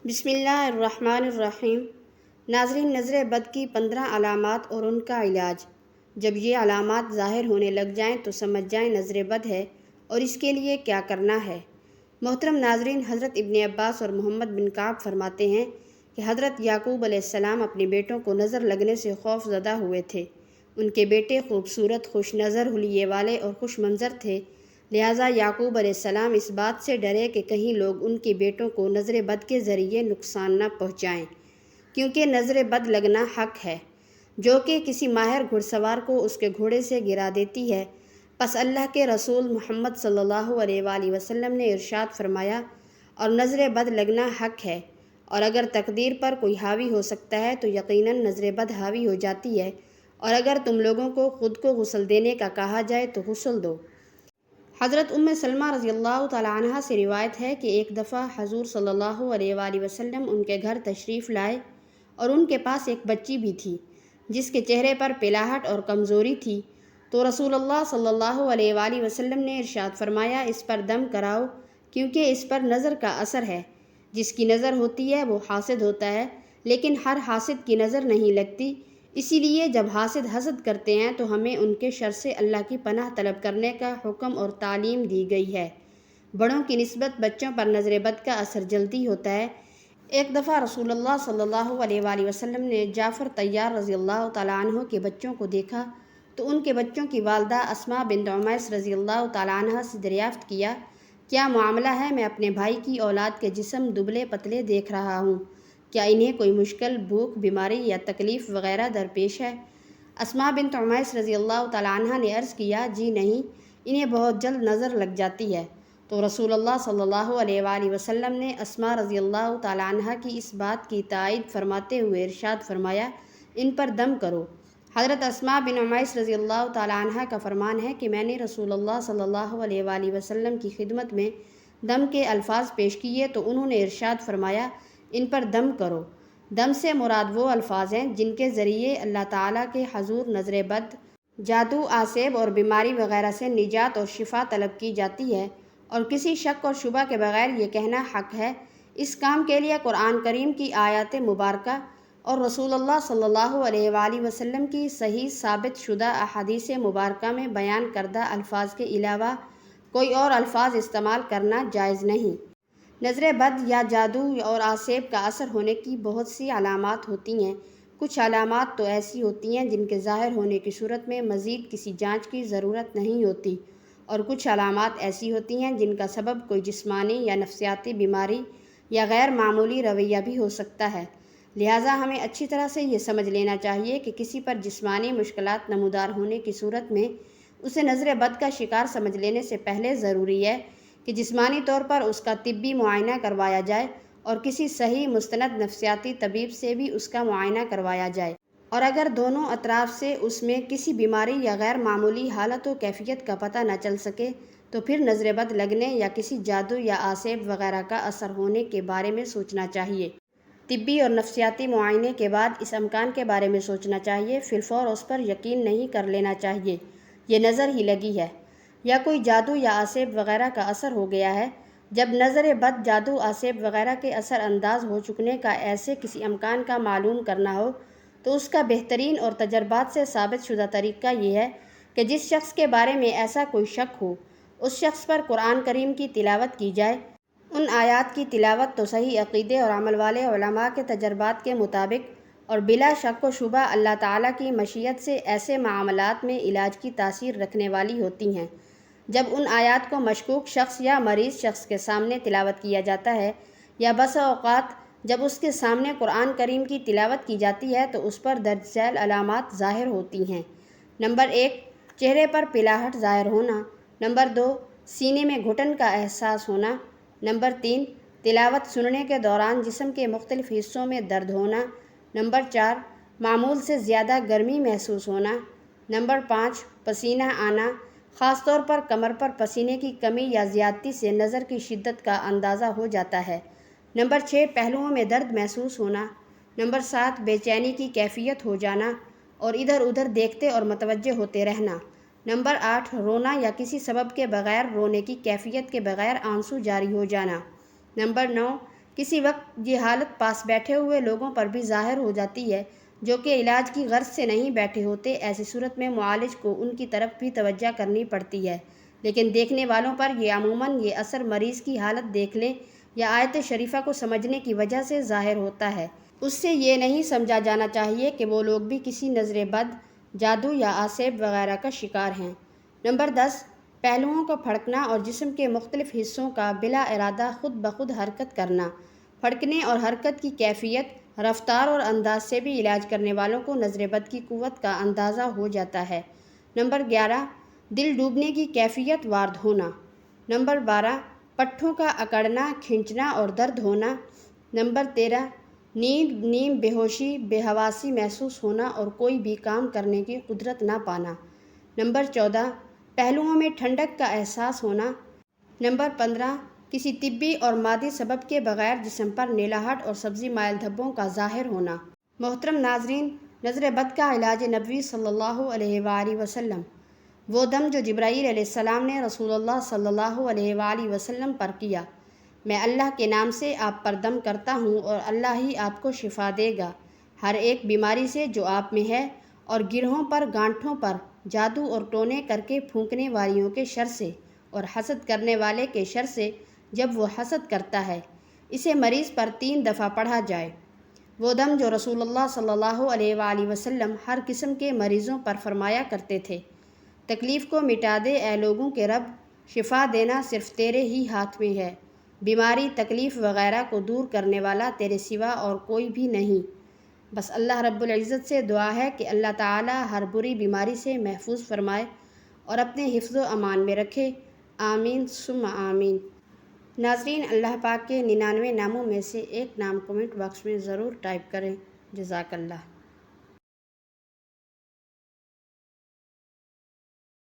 بسم اللہ الرحمن الرحیم۔ ناظرین، نظر بد کی 15 علامات اور ان کا علاج۔ جب یہ علامات ظاہر ہونے لگ جائیں تو سمجھ جائیں نظر بد ہے اور اس کے لیے کیا کرنا ہے۔ محترم ناظرین، حضرت ابن عباس اور محمد بن کعب فرماتے ہیں کہ حضرت یعقوب علیہ السلام اپنے بیٹوں کو نظر لگنے سے خوف زدہ ہوئے تھے۔ ان کے بیٹے خوبصورت، خوش نظر، حلیے والے اور خوش منظر تھے، لہٰذا یعقوب علیہ السلام اس بات سے ڈرے کہ کہیں لوگ ان کے بیٹوں کو نظر بد کے ذریعے نقصان نہ پہنچائیں، کیونکہ نظر بد لگنا حق ہے جو کہ کسی ماہر گھڑ سوار کو اس کے گھوڑے سے گرا دیتی ہے۔ پس اللہ کے رسول محمد صلی اللہ علیہ وآلہ وسلم نے ارشاد فرمایا، اور نظر بد لگنا حق ہے، اور اگر تقدیر پر کوئی حاوی ہو سکتا ہے تو یقیناً نظر بد حاوی ہو جاتی ہے، اور اگر تم لوگوں کو خود کو غسل دینے کا کہا جائے تو غسل دو۔ حضرت سلمہ رضی اللہ تعالیٰ عنہ سے روایت ہے کہ ایک دفعہ حضور صلی اللہ علیہ وآلہ وسلم ان کے گھر تشریف لائے اور ان کے پاس ایک بچی بھی تھی جس کے چہرے پر پلاہٹ اور کمزوری تھی، تو رسول اللہ صلی اللہ علیہ وآلہ وسلم نے ارشاد فرمایا، اس پر دم کراؤ، کیونکہ اس پر نظر کا اثر ہے۔ جس کی نظر ہوتی ہے وہ حاسد ہوتا ہے، لیکن ہر حاسد کی نظر نہیں لگتی، اسی لیے جب حاسد حسد کرتے ہیں تو ہمیں ان کے شر سے اللہ کی پناہ طلب کرنے کا حکم اور تعلیم دی گئی ہے۔ بڑوں کی نسبت بچوں پر نظر بد کا اثر جلدی ہوتا ہے۔ ایک دفعہ رسول اللہ صلی اللہ علیہ وآلہ وسلم نے جعفر طیار رضی اللہ تعالیٰ عنہ کے بچوں کو دیکھا تو ان کے بچوں کی والدہ اسماء بنت عمیس رضی اللہ تعالیٰ عنہ سے دریافت کیا، کیا معاملہ ہے؟ میں اپنے بھائی کی اولاد کے جسم دبلے پتلے دیکھ رہا ہوں، کیا انہیں کوئی مشکل، بھوک، بیماری یا تکلیف وغیرہ درپیش ہے؟ اسماء بنت عمیس رضی اللہ تعالیٰ عنہ نے عرض کیا، جی نہیں، انہیں بہت جلد نظر لگ جاتی ہے۔ تو رسول اللہ صلی اللہ علیہ وآلہ وسلم نے اسماء رضی اللہ تعالیٰ عنہ کی اس بات کی تائید فرماتے ہوئے ارشاد فرمایا، ان پر دم کرو۔ حضرت اسماء بن عمیس رضی اللہ تعالیٰ عنہ کا فرمان ہے کہ میں نے رسول اللہ صلی اللہ علیہ وآلہ وسلم کی خدمت میں دم کے الفاظ پیش کیے تو انہوں نے ارشاد فرمایا، ان پر دم کرو۔ دم سے مراد وہ الفاظ ہیں جن کے ذریعے اللہ تعالیٰ کے حضور نظر بد، جادو، آسیب اور بیماری وغیرہ سے نجات اور شفا طلب کی جاتی ہے، اور کسی شک اور شبہ کے بغیر یہ کہنا حق ہے۔ اس کام کے لیے قرآن کریم کی آیات مبارکہ اور رسول اللہ صلی اللہ علیہ وآلہ وسلم کی صحیح ثابت شدہ احادیث مبارکہ میں بیان کردہ الفاظ کے علاوہ کوئی اور الفاظ استعمال کرنا جائز نہیں۔ نظر بد یا جادو اور آسیب کا اثر ہونے کی بہت سی علامات ہوتی ہیں۔ کچھ علامات تو ایسی ہوتی ہیں جن کے ظاہر ہونے کی صورت میں مزید کسی جانچ کی ضرورت نہیں ہوتی، اور کچھ علامات ایسی ہوتی ہیں جن کا سبب کوئی جسمانی یا نفسیاتی بیماری یا غیر معمولی رویہ بھی ہو سکتا ہے۔ لہٰذا ہمیں اچھی طرح سے یہ سمجھ لینا چاہیے کہ کسی پر جسمانی مشکلات نمودار ہونے کی صورت میں اسے نظر بد کا شکار سمجھ لینے سے پہلے ضروری ہے کہ جسمانی طور پر اس کا طبی معائنہ کروایا جائے اور کسی صحیح مستند نفسیاتی طبیب سے بھی اس کا معائنہ کروایا جائے، اور اگر دونوں اطراف سے اس میں کسی بیماری یا غیر معمولی حالت و کیفیت کا پتہ نہ چل سکے تو پھر نظر بد لگنے یا کسی جادو یا آسیب وغیرہ کا اثر ہونے کے بارے میں سوچنا چاہیے۔ طبی اور نفسیاتی معائنے کے بعد اس امکان کے بارے میں سوچنا چاہیے، فی الفور اس پر یقین نہیں کر لینا چاہیے یہ نظر ہی لگی ہے یا کوئی جادو یا آسیب وغیرہ کا اثر ہو گیا ہے۔ جب نظر بد، جادو، آسیب وغیرہ کے اثر انداز ہو چکنے کا ایسے کسی امکان کا معلوم کرنا ہو تو اس کا بہترین اور تجربات سے ثابت شدہ طریقہ یہ ہے کہ جس شخص کے بارے میں ایسا کوئی شک ہو اس شخص پر قرآن کریم کی تلاوت کی جائے۔ ان آیات کی تلاوت تو صحیح عقیدے اور عمل والے علماء کے تجربات کے مطابق اور بلا شک و شبہ اللہ تعالیٰ کی مشیت سے ایسے معاملات میں علاج کی تاثیر رکھنے والی ہوتی ہیں۔ جب ان آیات کو مشکوک شخص یا مریض شخص کے سامنے تلاوت کیا جاتا ہے یا بسا اوقات جب اس کے سامنے قرآن کریم کی تلاوت کی جاتی ہے تو اس پر درج ذیل علامات ظاہر ہوتی ہیں۔ نمبر 1، چہرے پر پلاہٹ ظاہر ہونا۔ نمبر 2، سینے میں گھٹن کا احساس ہونا۔ نمبر 3، تلاوت سننے کے دوران جسم کے مختلف حصوں میں درد ہونا۔ نمبر 4، معمول سے زیادہ گرمی محسوس ہونا۔ نمبر 5، پسینہ آنا، خاص طور پر کمر پر پسینے کی کمی یا زیادتی سے نظر کی شدت کا اندازہ ہو جاتا ہے۔ نمبر 6، پہلوؤں میں درد محسوس ہونا۔ نمبر 7، بے چینی کی کیفیت ہو جانا اور ادھر ادھر دیکھتے اور متوجہ ہوتے رہنا۔ نمبر 8، رونا یا کسی سبب کے بغیر رونے کی کیفیت کے بغیر آنسو جاری ہو جانا۔ نمبر 9، کسی وقت یہ حالت پاس بیٹھے ہوئے لوگوں پر بھی ظاہر ہو جاتی ہے جو کہ علاج کی غرض سے نہیں بیٹھے ہوتے۔ ایسی صورت میں معالج کو ان کی طرف بھی توجہ کرنی پڑتی ہے، لیکن دیکھنے والوں پر یہ عموماً یہ اثر مریض کی حالت دیکھنے یا آیت شریفہ کو سمجھنے کی وجہ سے ظاہر ہوتا ہے۔ اس سے یہ نہیں سمجھا جانا چاہیے کہ وہ لوگ بھی کسی نظر بد، جادو یا آسیب وغیرہ کا شکار ہیں۔ نمبر 10، پہلوؤں کو پھڑکنا اور جسم کے مختلف حصوں کا بلا ارادہ خود بخود حرکت کرنا۔ پھڑکنے اور حرکت کی کیفیت، رفتار اور انداز سے بھی علاج کرنے والوں کو نظر بد کی قوت کا اندازہ ہو جاتا ہے۔ نمبر 11، دل ڈوبنے کی کیفیت وارد ہونا۔ نمبر 12، پٹھوں کا اکڑنا، کھنچنا اور درد ہونا۔ نمبر 13، نیند، نیم بے ہوشی، بے حواسی محسوس ہونا اور کوئی بھی کام کرنے کی قدرت نہ پانا۔ نمبر 14، پہلوؤں میں ٹھنڈک کا احساس ہونا۔ نمبر 15، کسی طبی اور مادی سبب کے بغیر جسم پر نیلاہٹ اور سبزی مائل دھبوں کا ظاہر ہونا۔ محترم ناظرین، نظر بد کا علاج نبوی صلی اللہ علیہ وآلہ وسلم۔ وہ دم جو جبرائیل علیہ السلام نے رسول اللہ صلی اللہ علیہ وآلہ وسلم پر کیا۔ میں اللہ کے نام سے آپ پر دم کرتا ہوں اور اللہ ہی آپ کو شفا دے گا ہر ایک بیماری سے جو آپ میں ہے، اور گرہوں پر، گانٹھوں پر جادو اور ٹونے کر کے پھونکنے والیوں کے شر سے، اور حسد کرنے والے کے شر سے جب وہ حسد کرتا ہے۔ اسے مریض پر 3 دفعہ پڑھا جائے۔ وہ دم جو رسول اللہ صلی اللہ علیہ وآلہ وسلم ہر قسم کے مریضوں پر فرمایا کرتے تھے: تکلیف کو مٹا دے اے لوگوں کے رب، شفا دینا صرف تیرے ہی ہاتھ میں ہے، بیماری، تکلیف وغیرہ کو دور کرنے والا تیرے سوا اور کوئی بھی نہیں۔ بس اللہ رب العزت سے دعا ہے کہ اللہ تعالی ہر بری بیماری سے محفوظ فرمائے اور اپنے حفظ و امان میں رکھے، آمین ثم آمین۔ ناظرین، اللہ پاک کے 99 ناموں میں سے ایک نام کمنٹ باکس میں ضرور ٹائپ کریں۔ جزاک اللہ۔